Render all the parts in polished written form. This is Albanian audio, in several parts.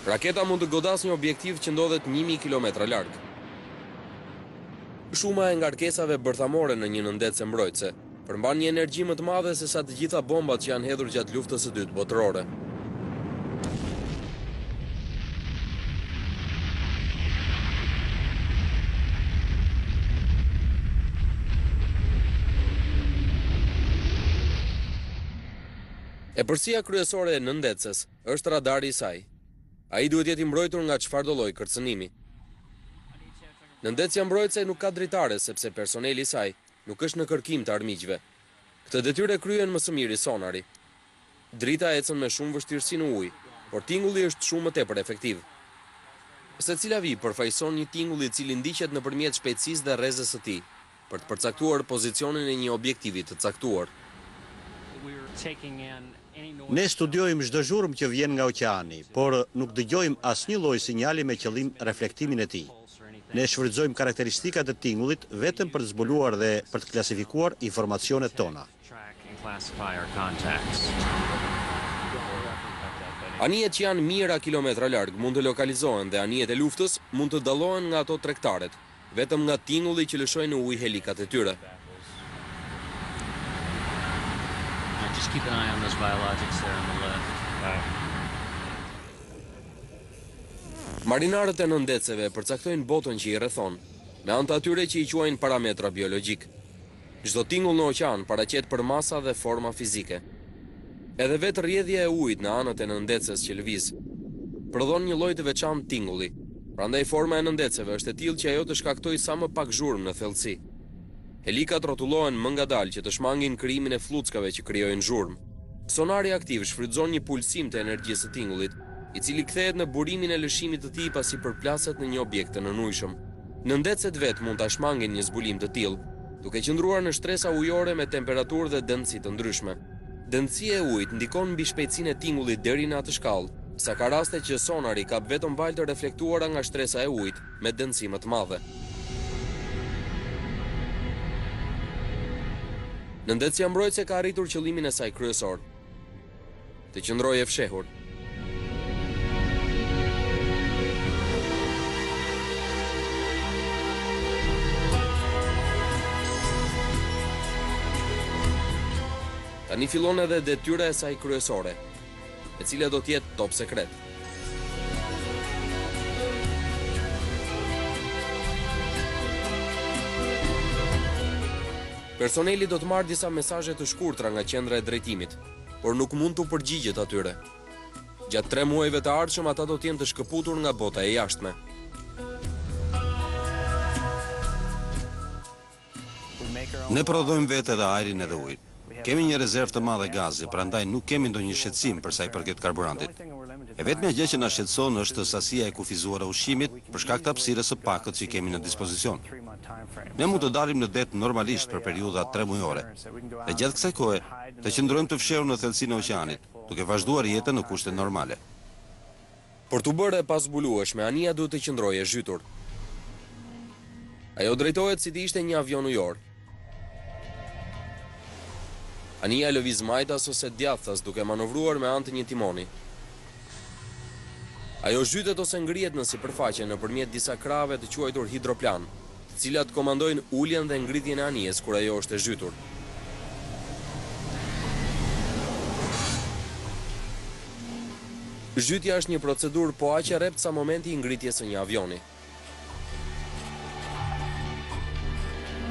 Raketa mund të godasë një objektiv që ndodhet 1000 kilometra larg. Shuma e ngarkesave bërthamore në një nëndetëse mbrojtëse përmban një energji më të madhe se sa të gjitha bombat që janë hedhur gjatë luftës së dytë botërore. E përsia kryesore e nëndetëses është radari i saj. Ai duhet jetë i mbrojtur nga çfarëdo lloj kërcënimi. Nendetesja mbrojtëse nuk ka dritare sepse personeli i saj nuk është në kërkim të armiqve. Këtë detyrë kryen më së miri sonari. Drita ecën me shumë vështirësi në ujë, por tingulli është shumë më tepër efektiv. Secila vi përfaqëson një tingull i cili ndiqet nëpërmjet shpejtësisë dhe rrezës së tij, për të përcaktuar pozicionin e një objektivi të caktuar. Ne studiojmë çdo zhurmë që vjen nga oqeani, por nuk dëgjojmë asnjë lloj sinjali me qëllim reflektimin e tij. Ne shfrytëzojmë karakteristikat e tingullit vetëm për të zbuluar dhe për të klasifikuar informacionet tona. Anijet që janë mijëra kilometra larg mund të lokalizohen dhe anijet e luftës mund të dallohen nga ato tregtaret, vetëm nga tingulli që lëshojnë në ujë helikat e tyre. Just keep an eye on those biologics there on the left. Marinarët e nëndetëseve përcaktojnë botën që i rrethon, me anë të atyre që i quajnë parametra biologjik. Çdo tingull në oqean paraqet për masa dhe forma fizike. Edhe vetë rrjedhja e ujit në anët e nëndetëses që lëviz prodhon një lloj të veçantë tingulli. Prandaj forma e nëndetëseve është e tillë që ajo të shkaktojë sa më pak zhurmë në thellësi. Helikat rrotullohen më ngadalë që të shmangin krijimin e flluckave që krijojnë zhurmë. Sonari aktiv shfrytëzon një pulsim të energjisë së tingullit, i cili kthehet në burimin e lëshimit të tij pasi përplaset në një objekt të nënujshëm. Nëndetëset vetë mund ta shmangin një zbulim të tillë, duke qëndruar në shtresa ujore me temperaturë dhe dëndësi të ndryshme. Dëndësia e ujit ndikon mbi shpejtësinë e tingullit deri në atë shkallë, sa ka raste që sonari kap vetëm valë të reflektuara nga shtresa e ujit me dëndësi më të madhe. Nendetesja mbrojtëse ka arritur qëllimin e saj kryesor, të qëndrojë e fshehur. Tani fillon edhe detyra e saj kryesore, e cila do të jetë top sekret. Personeli do të marrë disa mesazhe të shkurtra nga qendra e drejtimit, por nuk mund të përgjigjet atyre. Gjatë 3 muajve të ardhshëm ata do të jenë të shkëputur nga bota e jashtme. Ne prodhojmë vetë edhe ajrin edhe ujin. Kemi një rezervë të madhe gazi, prandaj nuk kemi ndonjë shqetësim për sa i përket karburantit. E vetmja gjë që na shqetëson është sasia e kufizuar e ushqimit për shkak të hapësirës së pakët që kemi në dispozicion. Ne mund të dalim në det normalisht për periudha 3 mujore. Dhe gjatë kësaj kohe të qëndrojmë të fshehur në thellësinë e oqeanit, duke vazhduar jetën në kushte normale. Për të bërë e pasbulueshme, anija duhet të qëndrojë e zhytur. Ajo drejtohet si të ishte një avion ujor. Anija lëviz majtas ose djathtas duke manovruar me anë të një timoni. Ajo zhytet ose ngrihet në sipërfaqe nëpërmjet disa krave të quajtur hidroplan, të cilat komandojnë uljen dhe ngritjen e anijes kur ajo është e zhytur. Zhytja është një procedurë po aq e rreptë sa momenti i ngritjes së një avioni.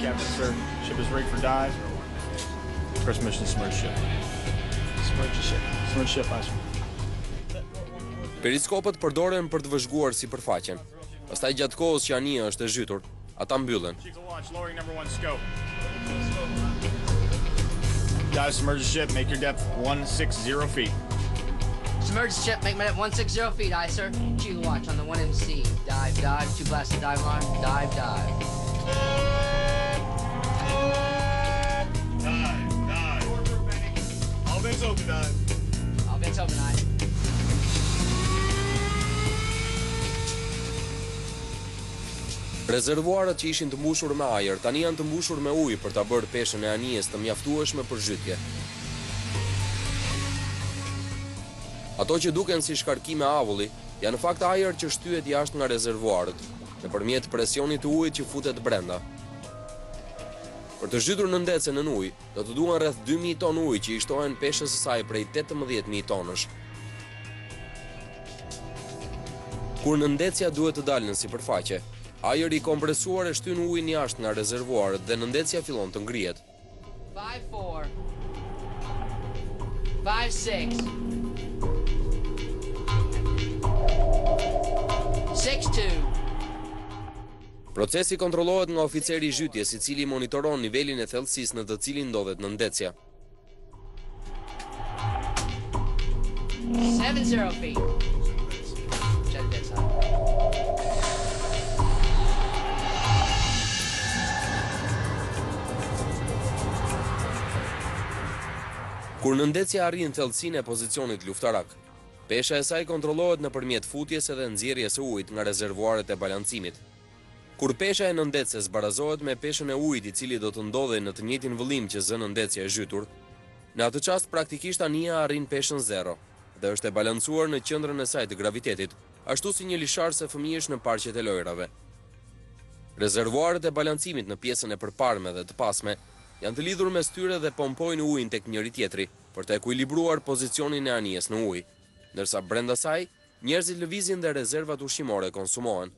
Captain, sir, ship is ready for dive. First mission, submerge ship. Submerge ship. Submerge ship, sir. Periskopët përdoren për të vëzhguar sipërfaqen. Pastaj gjatë kohës që anija është e zhytur, ata mbyllen. Dive, submerge the ship, make your depth 160 feet. Submerge the ship, make my depth 160 feet, aye, sir. Chief watch on the 1MC. Dive, dive, 2 blasted dive line, dive, dive. All vents open, dive. All vents open, aye. Rezervuarët që ishin të mbushur me ajër, tani janë të mbushur me ujë për ta bërë peshën e anijes të mjaftueshme për zhytje. Ato që duken si shkarkime avulli, janë në fakt ajër që shtyhet jashtë nga rezervuarët, nëpërmjet presionit të ujit që futet brenda. Për të zhytur nëndecën në ujë, do të duan rreth 2000 ton ujë që i shtohen peshës së saj prej 18000 tonësh. Kur nëndecja duhet të dalë në sipërfaqe, ajri i kompresuar e shtyn ujin jashtë nga rezervuarët dhe nëndecja fillon të ngrihet. 5-4. 5-6. 6-2. Procesi kontrollohet nga oficeri i zhytjes, i cili monitoron nivelin e thellësisë në të cilin ndodhet nëndecja. 70 feet. Check this out. Kur nëndecja arrin thellësinë e pozicionit luftarak, pesha e saj kontrollohet nëpërmjet futjes edhe nxjerrjes së ujit nga rezervuarët e balancimit. Kur pesha e nëndecës barazohet me peshën e ujit, i cili do të ndodhej në të njëjtin vëllim që zë nëndecja e zhytur, në atë çast praktikisht anija arrin peshën 0 dhe është e balancuar në qendrën e saj të gravitetit, ashtu si një lisharse fëmijësh në parqet e lojrave. Rezervuarët e balancimit në pjesën e përparme dhe të pasme janë të lidhur mes tyre dhe pompojnë ujin tek njëri tjetri për të ekuilibruar pozicionin e anijes në ujë, ndërsa brenda saj njerëzit lëvizin dhe rezervat ushqimore konsumohen.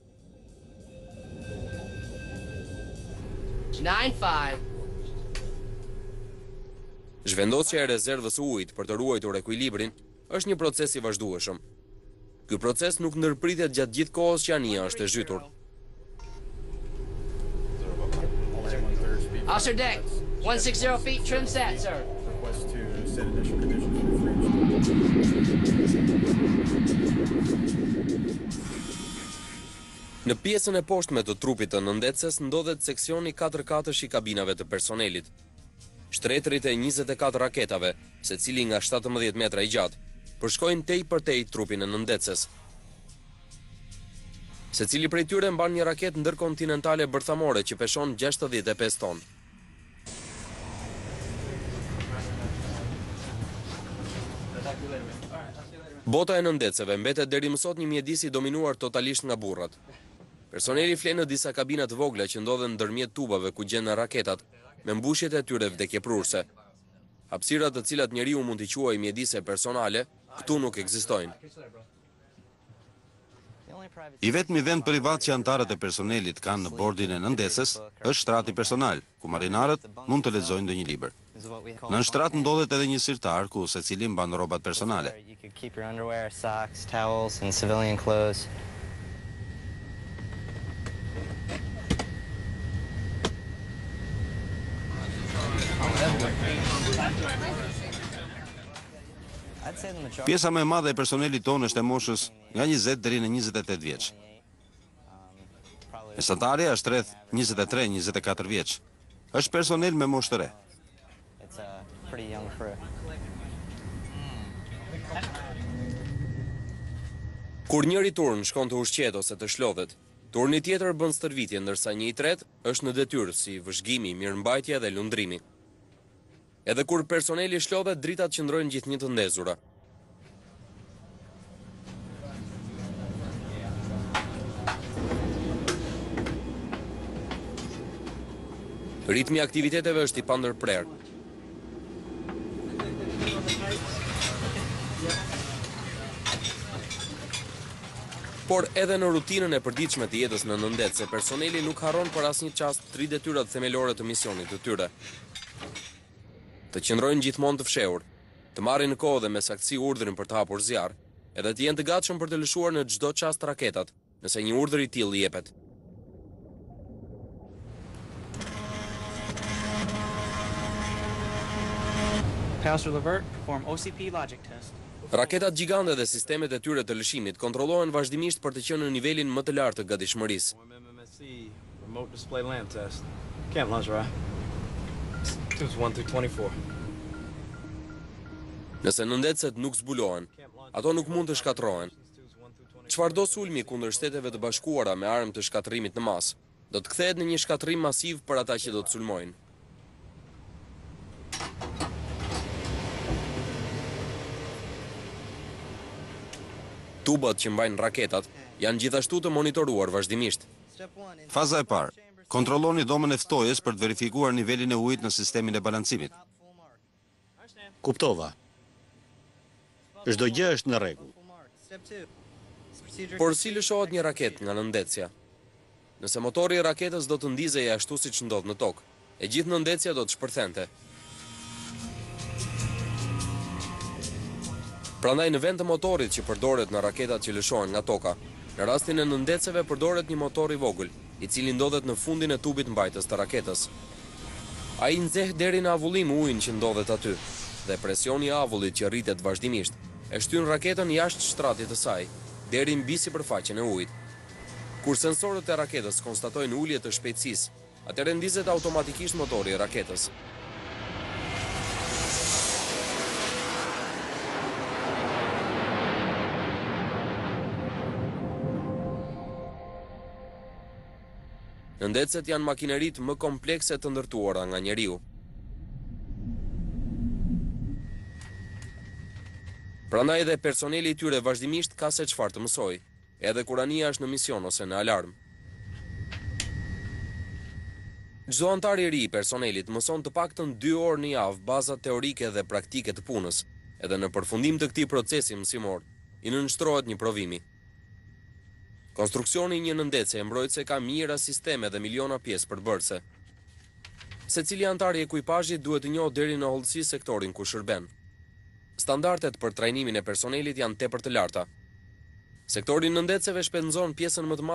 9-5. Zhvendosja e rezervës së ujit për të ruajtur ekuilibrin është një proces i vazhdueshëm. Ky proces nuk ndërpritet gjatë gjithë kohës që anija është e zhytur. Officer deck. 160 feet, trim set, sir. Request to set initial conditions for freeze. Në pjesën e poshtme të trupit të nëndecës ndodhet seksioni 4x4 i kabinave të personelit. Shtretërit e 24 raketave, secili nga 17 metra i gjatë, përshkojnë tej për tej trupin e nëndecës. Secili prej tyre mban një raketë ndërkontinentale bërthamore që peshon 65 ton. Bota e nëndecëve mbetet deri më sot një mjedis i dominuar totalisht nga burrat. Personeli flen në disa kabina të vogla që ndodhen ndërmjet tubave ku gjenden raketat, me mbushjet e tyre vdekjeprurse. Hapësirat të cilat njeriu mund t'i quajë mjedise personale, këtu nuk ekzistojnë. I vetmi vend privat që antarët e personelit kanë në bordin e nëndecës është shtrati personal, ku marinarët mund të lexojnë ndonjë libër. Në shtrat ndodhet edhe një sirtar ku secili mban rrobat personale. Pjesa më e madhe e personelit tonë është e moshës nga 20 deri në 28 vjeç. Mesatarja është rreth 23-24 vjeç. Është personel me moshë të re. Kur njëri turn shkon të ushqet ose të shlodhet, turni tjetër bën stërvitje, ndërsa një i tret është në detyrë si vëzhgimi, mirëmbajtja dhe lundrimi. Edhe kur personeli shlodhet, dritat qëndrojnë gjithnjë të ndezura. Ritmi i aktiviteteve është i pandërprerë. Por edhe në rutinën e përditshme të jetës në nëndecë, personeli nuk harron për asnjë çast 3 detyrat themelore të misionit të tyre. Të qëndrojnë gjithmonë të fshehur, të marrin në kohë dhe me saktësi urdhrin për të hapur zjarr, edhe të jenë të gatshëm për të lëshuar në çdo çast raketat, nëse një urdhër i tillë jepet. Pastor Levert, perform OCP logic test. Raketat gjigande dhe sistemet e tyre të lëshimit kontrollohen vazhdimisht për të qenë në nivelin më të lartë të gatishmërisë. Remote display land test. Camp launch, right? 1-24. Nëse nëndecët nuk zbulohen, ato nuk mund të shkatrohen. Çfarëdo sulmi kundër Shteteve të Bashkuara me armë të shkatërimit në masë, do të kthehet në një shkatërim masiv për ata që do të sulmojnë. Tubat që mbajnë raketat janë gjithashtu të monitoruar vazhdimisht. Faza e parë. Kontrolloni dhomën e ftojës për të verifikuar nivelin e ujit në sistemin e balancimit. Kuptova. Çdo gjë është në rregull. Por si lëshohet një raket nga nëndetesja? Nëse motori i raketës do të ndizej ashtu siç ndodh në tokë, e gjithë nëndetesja do të shpërthente. Prandaj në vend të motorit që përdoret në raketat që lëshohen nga toka, në rastin e nëndeteseve përdoret një motor i vogël, i cili ndodhet në fundin e tubit mbajtës të raketës. Ai nxeh deri në avullim ujin që ndodhet aty, dhe presioni i avullit që rritet vazhdimisht e shtyn raketën jashtë shtratit të saj, deri mbi sipërfaqen e ujit. Kur sensorët e raketës konstatojnë ulje të shpejtësisë, atëherë ndizet automatikisht motori i raketës. Nëndetëset janë makineritë më komplekse të ndërtuara nga njeriu. Prandaj edhe personeli i tyre vazhdimisht ka se çfarë të mësojë, edhe kur anija është në mision ose në alarm. Çdo antar i ri i personelit mëson të paktën 2 orë në javë baza teorike dhe praktike të punës, edhe në përfundim të këtij procesi mësimor, i nënshtrohet një provimi. Konstruksioni i një nëndetëse mbrojtëse ka mijëra sisteme dhe miliona pjesë përbërëse. Secili antar i ekuipazhit duhet të njohë deri në hollësi sektorin ku shërben. Standardet për trajnimin e personelit janë tepër të larta. Sektori i nëndetëseve shpenzon pjesën më të madhe